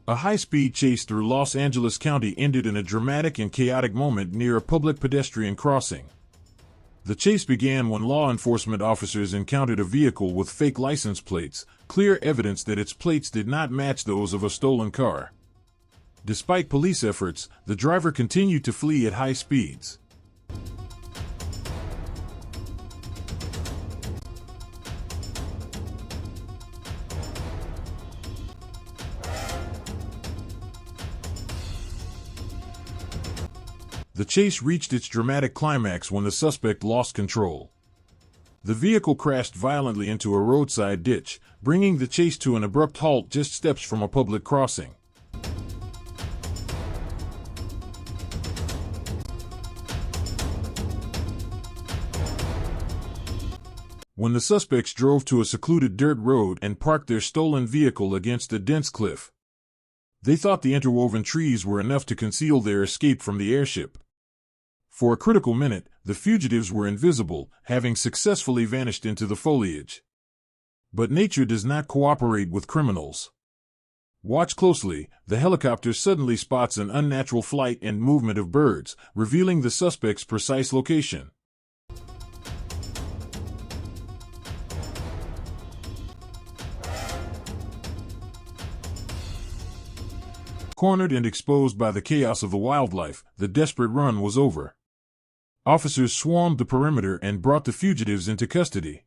A high-speed chase through Los Angeles County ended in a dramatic and chaotic moment near a public pedestrian crossing. The chase began when law enforcement officers encountered a vehicle with fake license plates, clear evidence that its plates did not match those of a stolen car. Despite police efforts, the driver continued to flee at high speeds. The chase reached its dramatic climax when the suspect lost control. The vehicle crashed violently into a roadside ditch, bringing the chase to an abrupt halt just steps from a public crossing. When the suspects drove to a secluded dirt road and parked their stolen vehicle against a dense cliff, they thought the interwoven trees were enough to conceal their escape from the airship. For a critical minute, the fugitives were invisible, having successfully vanished into the foliage. But nature does not cooperate with criminals. Watch closely. The helicopter suddenly spots an unnatural flight and movement of birds, revealing the suspect's precise location. Cornered and exposed by the chaos of the wildlife, the desperate run was over. Officers swarmed the perimeter and brought the fugitives into custody.